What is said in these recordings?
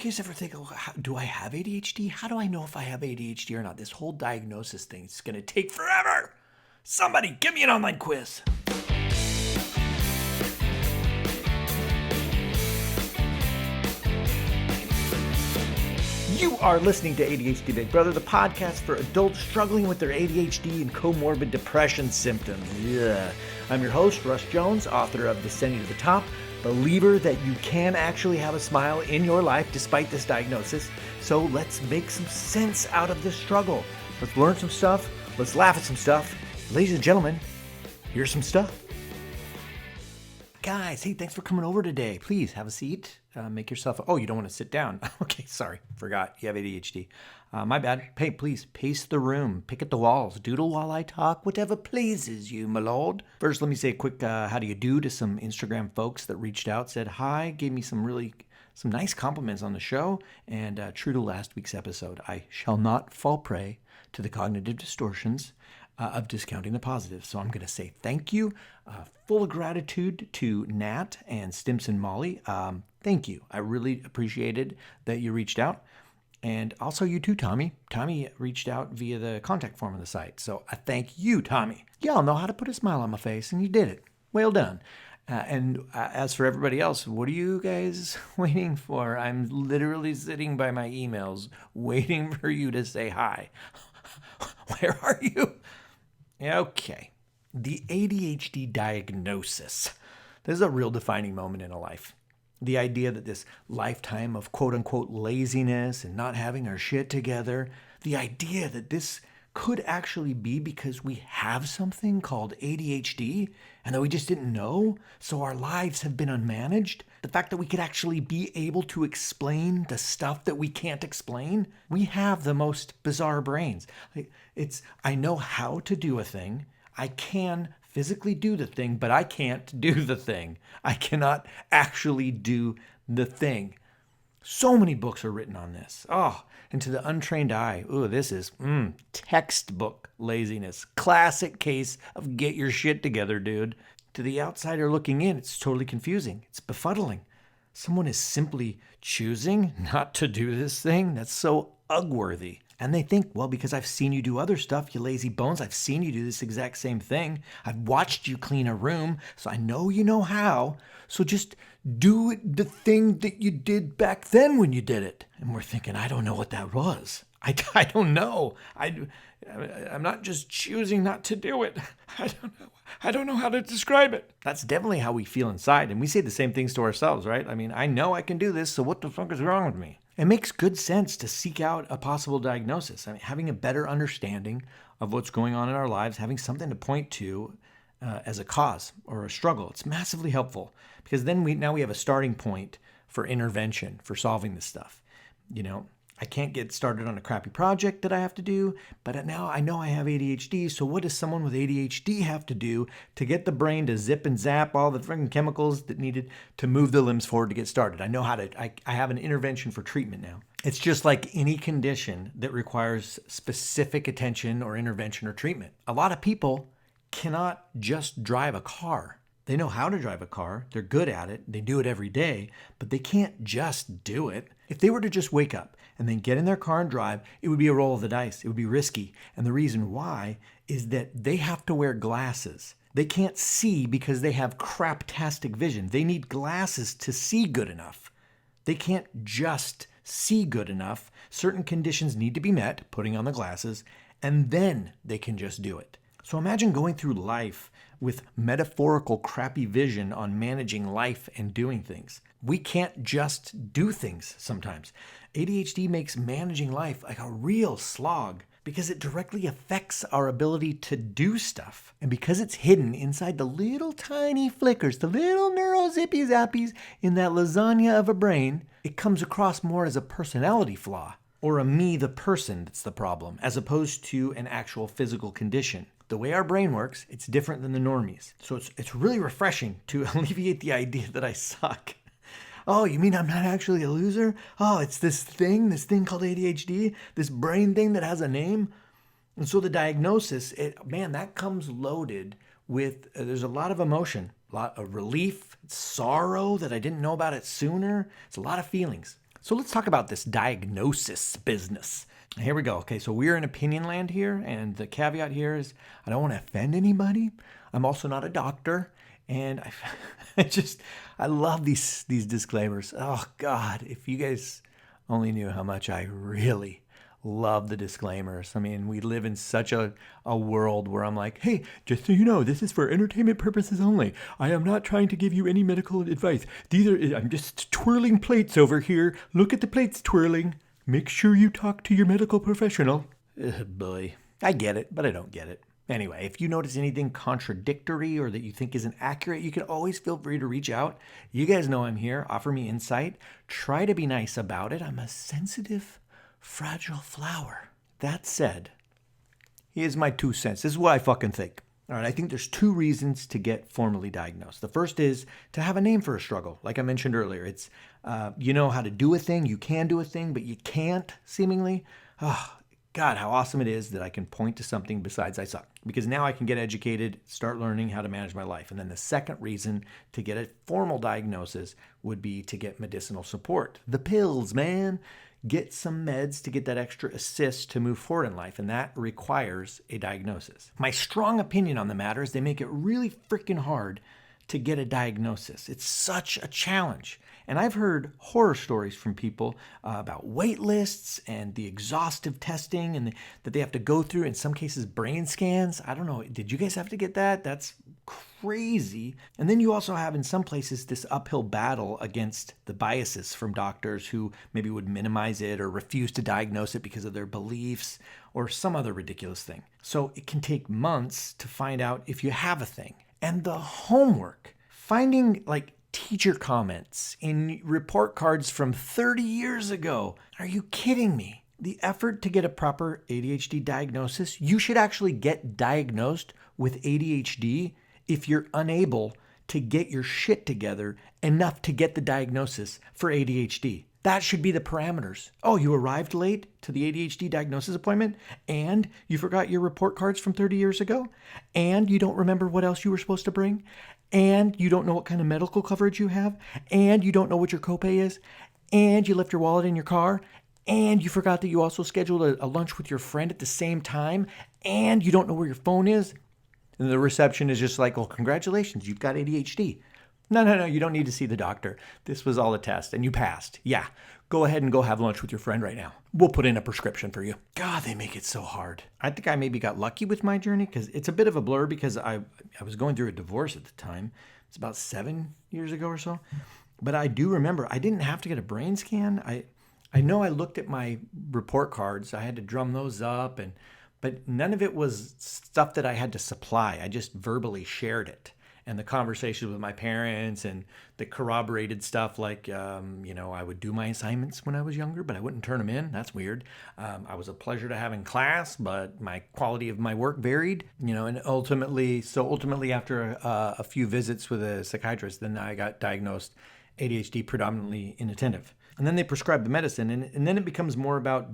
guys ever think, oh, do I have ADHD? How do I know if I have ADHD or not? This whole diagnosis thing is going to take forever. Somebody give me an online quiz. You are listening to ADHD Big Brother, the podcast for adults struggling with their ADHD and comorbid depression symptoms. Yeah. I'm your host, Russ Jones, author of Descending to the Top, believer that you can actually have a smile in your life despite this diagnosis. So let's make some sense out of this struggle. Let's learn some stuff. Let's laugh at some stuff. Ladies and gentlemen, here's some stuff. Guys, hey, thanks for coming over today. Please have a seat. Make yourself... Oh, you don't want to sit down. Okay, sorry. Forgot. You have ADHD. My bad. Hey, please, pace the room. Pick at the walls. Doodle while I talk. Whatever pleases you, my lord. First, let me say a quick how do you do to some Instagram folks that reached out, said hi, gave me some nice compliments on the show, and true to last week's episode, I shall not fall prey to the cognitive distortions of discounting the positive. So I'm going to say thank you. Full of gratitude to Nat and Stimson Molly. Thank you. I really appreciated that you reached out. And also you too, Tommy. Tommy reached out via the contact form on the site. So I thank you, Tommy. Y'all know how to put a smile on my face, and you did it. Well done. And as for everybody else, what are you guys waiting for? I'm literally sitting by my emails waiting for you to say hi. Where are you? Okay. The ADHD diagnosis. This is a real defining moment in a life. The idea that this lifetime of quote-unquote laziness and not having our shit together, the idea that this could actually be because we have something called ADHD and that we just didn't know, so our lives have been unmanaged. The fact that we could actually be able to explain the stuff that we can't explain. We have the most bizarre brains. I know how to do a thing. I can physically do the thing, but I can't do the thing. I cannot actually do the thing. So many books are written on this. Oh, and to the untrained eye, this is textbook laziness. Classic case of get your shit together, dude. To the outsider looking in, it's totally confusing. It's befuddling. Someone is simply choosing not to do this thing. That's so ugworthy. And they think, well, because I've seen you do other stuff, you lazy bones, I've seen you do this exact same thing. I've watched you clean a room, so I know you know how. So just do the thing that you did back then when you did it. And we're thinking, I don't know what that was. I don't know. I'm not just choosing not to do it. I don't know. I don't know how to describe it. That's definitely how we feel inside. And we say the same things to ourselves, right? I mean, I know I can do this, so what the fuck is wrong with me? It makes good sense to seek out a possible diagnosis. I mean, having a better understanding of what's going on in our lives, having something to point to as a cause or a struggle, it's massively helpful because then we have a starting point for intervention, for solving this stuff. You know, I can't get started on a crappy project that I have to do, but now I know I have ADHD, so what does someone with ADHD have to do to get the brain to zip and zap all the freaking chemicals that needed to move the limbs forward to get started? I know how to, I have an intervention for treatment now. It's just like any condition that requires specific attention or intervention or treatment. A lot of people cannot just drive a car. They know how to drive a car. They're good at it. They do it every day, but they can't just do it. If they were to just wake up and then get in their car and drive, it would be a roll of the dice. It would be risky. And the reason why is that they have to wear glasses. They can't see because they have craptastic vision. They need glasses to see good enough. They can't just see good enough. Certain conditions need to be met, putting on the glasses, and then they can just do it. So imagine going through life with metaphorical crappy vision on managing life and doing things. We can't just do things sometimes. ADHD makes managing life like a real slog because it directly affects our ability to do stuff. And because it's hidden inside the little tiny flickers, the little neuro zippy zappies in that lasagna of a brain, it comes across more as a personality flaw or a me the person that's the problem, as opposed to an actual physical condition. The way our brain works, it's different than the normies. So it's really refreshing to alleviate the idea that I suck. Oh, you mean I'm not actually a loser? Oh, it's this thing called ADHD, this brain thing that has a name. And so the diagnosis, that comes loaded with, there's a lot of emotion, a lot of relief, sorrow that I didn't know about it sooner. It's a lot of feelings. So let's talk about this diagnosis business. Here we go. Okay, so we're in opinion land here, and the caveat here is I don't want to offend anybody. I'm also not a doctor, and I love these disclaimers. Oh God, if you guys only knew how much I really love the disclaimers. I mean, we live in such a world where I'm like, hey, just so you know, this is for entertainment purposes only. I am not trying to give you any medical advice. I'm just twirling plates over here. Look at the plates twirling. Make sure you talk to your medical professional. Boy, I get it, but I don't get it. Anyway, if you notice anything contradictory or that you think isn't accurate, you can always feel free to reach out. You guys know I'm here. Offer me insight. Try to be nice about it. I'm a sensitive, fragile flower. That said, here's my 2 cents. This is what I fucking think. All right, I think there's 2 reasons to get formally diagnosed. The first is to have a name for a struggle. Like I mentioned earlier, it's you know how to do a thing, you can do a thing, but you can't, seemingly. Oh, God, how awesome it is that I can point to something besides I suck. Because now I can get educated, start learning how to manage my life. And then the second reason to get a formal diagnosis would be to get medicinal support. The pills, man. Get some meds to get that extra assist to move forward in life, and that requires a diagnosis. My strong opinion on the matter is they make it really freaking hard to get a diagnosis. It's such a challenge. And I've heard horror stories from people about wait lists and the exhaustive testing and that they have to go through, in some cases, brain scans. I don't know. Did you guys have to get that? That's crazy. And then you also have in some places this uphill battle against the biases from doctors who maybe would minimize it or refuse to diagnose it because of their beliefs or some other ridiculous thing. So it can take months to find out if you have a thing. And the homework, finding like teacher comments in report cards from 30 years ago. Are you kidding me? The effort to get a proper ADHD diagnosis, you should actually get diagnosed with ADHD if you're unable to get your shit together enough to get the diagnosis for ADHD. That should be the parameters. Oh, you arrived late to the ADHD diagnosis appointment, and you forgot your report cards from 30 years ago, and you don't remember what else you were supposed to bring, and you don't know what kind of medical coverage you have, and you don't know what your copay is, and you left your wallet in your car, and you forgot that you also scheduled a lunch with your friend at the same time, and you don't know where your phone is. And the reception is just like, well, congratulations, you've got ADHD. No, you don't need to see the doctor. This was all a test, and you passed. Yeah, go ahead and go have lunch with your friend right now. We'll put in a prescription for you. God, they make it so hard. I think I maybe got lucky with my journey because it's a bit of a blur because I was going through a divorce at the time. It's about 7 years ago or so. But I do remember I didn't have to get a brain scan. I know I looked at my report cards. I had to drum those up, but none of it was stuff that I had to supply. I just verbally shared it. And the conversations with my parents and the corroborated stuff like, I would do my assignments when I was younger, but I wouldn't turn them in. That's weird. I was a pleasure to have in class, but my quality of my work varied, and ultimately after a few visits with a psychiatrist, then I got diagnosed ADHD, predominantly inattentive. And then they prescribed the medicine, and then it becomes more about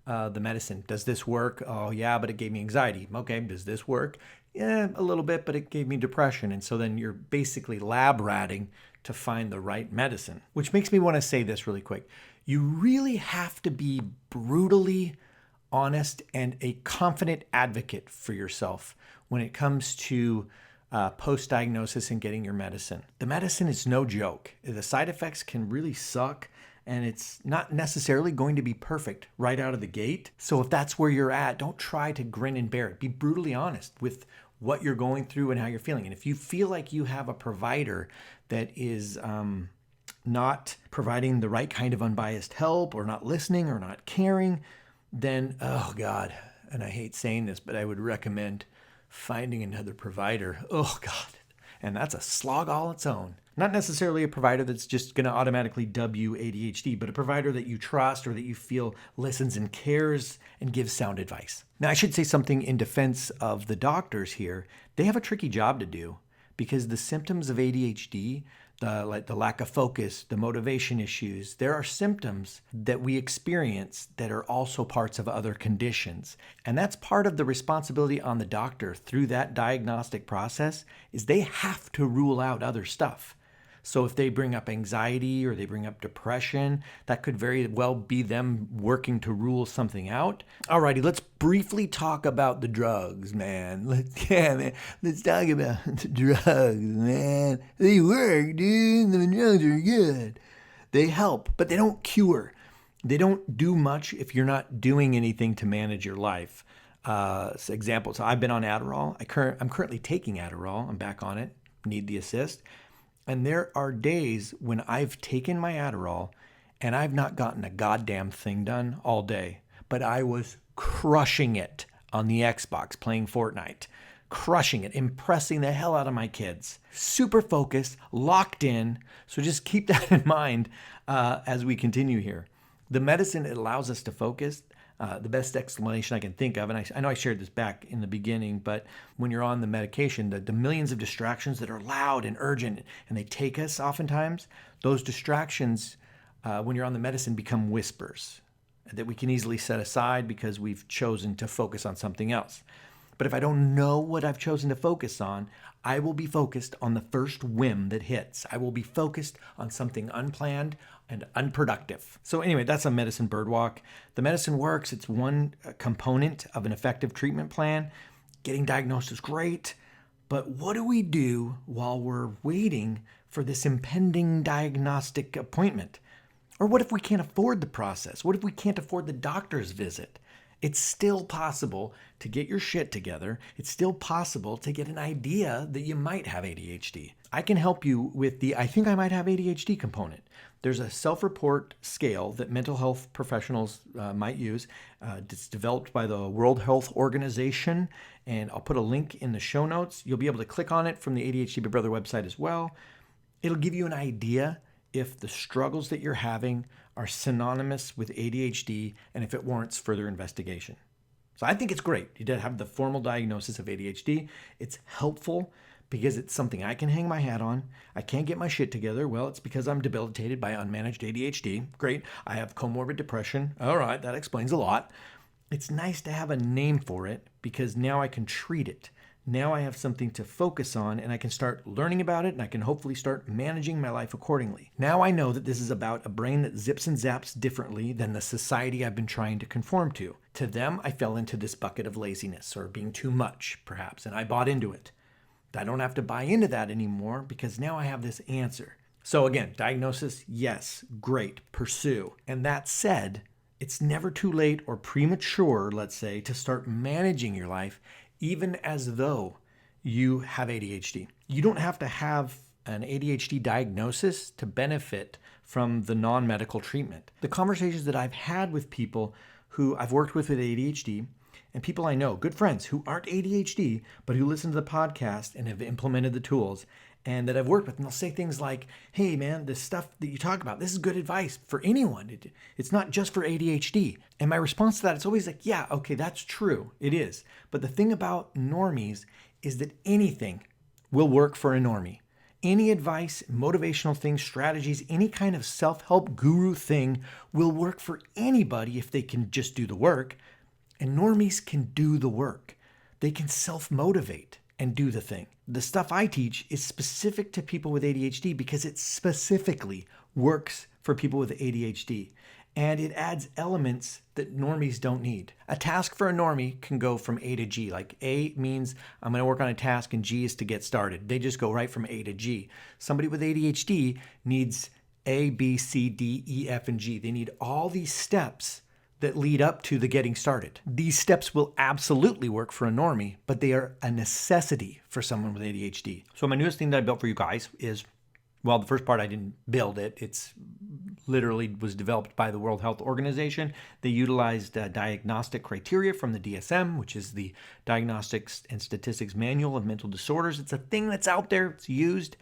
the medicine. Does this work? Oh, yeah, but it gave me anxiety. Okay, does this work? Yeah, a little bit, but it gave me depression. And so then you're basically lab ratting to find the right medicine, which makes me want to say this really quick. You really have to be brutally honest and a confident advocate for yourself when it comes to post-diagnosis and getting your medicine. The medicine is no joke. The side effects can really suck. And it's not necessarily going to be perfect right out of the gate. So if that's where you're at, don't try to grin and bear it. Be brutally honest with what you're going through and how you're feeling. And if you feel like you have a provider that is not providing the right kind of unbiased help or not listening or not caring, then, oh God, and I hate saying this, but I would recommend finding another provider. Oh God. And that's a slog all its own. Not necessarily a provider that's just going to automatically dub you ADHD, but a provider that you trust or that you feel listens and cares and gives sound advice. Now, I should say something in defense of the doctors here. They have a tricky job to do because the symptoms of ADHD, the lack of focus, the motivation issues, there are symptoms that we experience that are also parts of other conditions. And that's part of the responsibility on the doctor through that diagnostic process is they have to rule out other stuff. So if they bring up anxiety or they bring up depression, that could very well be them working to rule something out. Alrighty, let's briefly talk about the drugs, man. Let's talk about the drugs, man. They work, dude. The drugs are good. They help, but they don't cure. They don't do much if you're not doing anything to manage your life. Examples, I've been on Adderall. I'm currently taking Adderall. I'm back on it. Need the assist. And there are days when I've taken my Adderall and I've not gotten a goddamn thing done all day. But I was crushing it on the Xbox, playing Fortnite. Crushing it, impressing the hell out of my kids. Super focused, locked in. So just keep that in mind as we continue here. The medicine, it allows us to focus. The best explanation I can think of, and I know I shared this back in the beginning, but when you're on the medication, the millions of distractions that are loud and urgent, and they take us oftentimes, those distractions, when you're on the medicine, become whispers that we can easily set aside because we've chosen to focus on something else. But if I don't know what I've chosen to focus on, I will be focused on the first whim that hits. I will be focused on something unplanned and unproductive. So anyway, that's a medicine bird walk. The medicine works. It's one component of an effective treatment plan. Getting diagnosed is great, but what do we do while we're waiting for this impending diagnostic appointment? Or what if we can't afford the process? What if we can't afford the doctor's visit? It's still possible to get your shit together. It's still possible to get an idea that you might have ADHD. I can help you with the I think I might have ADHD component. There's a self-report scale that mental health professionals might use. It's developed by the World Health Organization, and I'll put a link in the show notes. You'll be able to click on it from the ADHD Big Brother website as well. It'll give you an idea if the struggles that you're having are synonymous with ADHD and if it warrants further investigation. So I think it's great. You did have the formal diagnosis of ADHD. It's helpful because it's something I can hang my hat on. I can't get my shit together. Well, it's because I'm debilitated by unmanaged ADHD. Great. I have comorbid depression. All right, that explains a lot. It's nice to have a name for it because now I can treat it. Now I have something to focus on and I can start learning about it and I can hopefully start managing my life accordingly. Now I know that this is about a brain that zips and zaps differently than the society I've been trying to conform to. To them, I fell into this bucket of laziness or being too much, perhaps, and I bought into it. I don't have to buy into that anymore because now I have this answer. So again, diagnosis, yes, great, pursue. And that said, it's never too late or premature, let's say, to start managing your life even as though you have ADHD. You don't have to have an ADHD diagnosis to benefit from the non-medical treatment. The conversations that I've had with people who I've worked with ADHD and people I know, good friends who aren't ADHD, but who listen to the podcast and have implemented the tools and that I've worked with, and they'll say things like, hey man, this stuff that you talk about, this is good advice for anyone. It's not just for ADHD. And my response to that is always like, yeah, okay, that's true. It is. But the thing about normies is that anything will work for a normie. Any advice, motivational things, strategies, any kind of self-help guru thing will work for anybody if they can just do the work. And normies can do the work. They can self-motivate and do the thing. The stuff I teach is specific to people with ADHD because it specifically works for people with ADHD. And it adds elements that normies don't need. A task for a normie can go from A to G. Like A means I'm going to work on a task and G is to get started. They just go right from A to G. Somebody with ADHD needs A, B, C, D, E, F, and G. They need all these steps that lead up to the getting started. These steps will absolutely work for a normie, but they are a necessity for someone with ADHD. So my newest thing that I built for you guys is, well, the first part I didn't build it. It's literally was developed by the World Health Organization. They utilized diagnostic criteria from the DSM, which is the Diagnostics and Statistics Manual of Mental Disorders. It's a thing that's out there. It's used.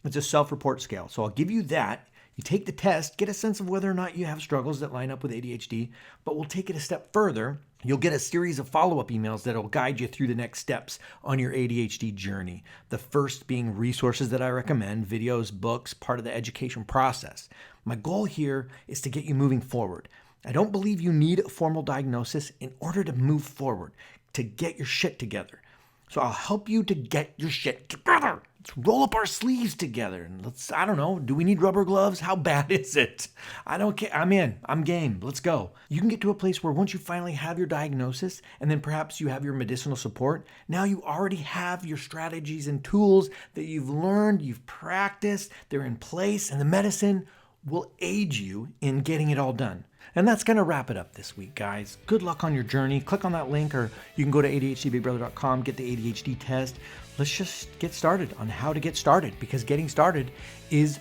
It's a self-report scale. So I'll give you that. You take the test, get a sense of whether or not you have struggles that line up with ADHD, but we'll take it a step further. You'll get a series of follow-up emails that will guide you through the next steps on your ADHD journey. The first being resources that I recommend, videos, books, part of the education process. My goal here is to get you moving forward. I don't believe you need a formal diagnosis in order to move forward, to get your shit together. So I'll help you to get your shit together. Let's roll up our sleeves together and I don't know, do we need rubber gloves? How bad is it? I don't care. I'm in. I'm game. Let's go. You can get to a place where once you finally have your diagnosis and then perhaps you have your medicinal support, now you already have your strategies and tools that you've learned, you've practiced, they're in place, and the medicine will aid you in getting it all done. And that's going to wrap it up this week, guys. Good luck on your journey. Click on that link, or you can go to ADHDBigBrother.com, get the ADHD test. Let's just get started on how to get started, because getting started is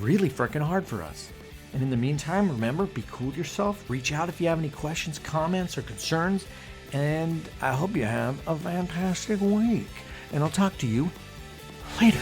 really freaking hard for us. And in the meantime, remember, be cool to yourself. Reach out if you have any questions, comments, or concerns. And I hope you have a fantastic week. And I'll talk to you later.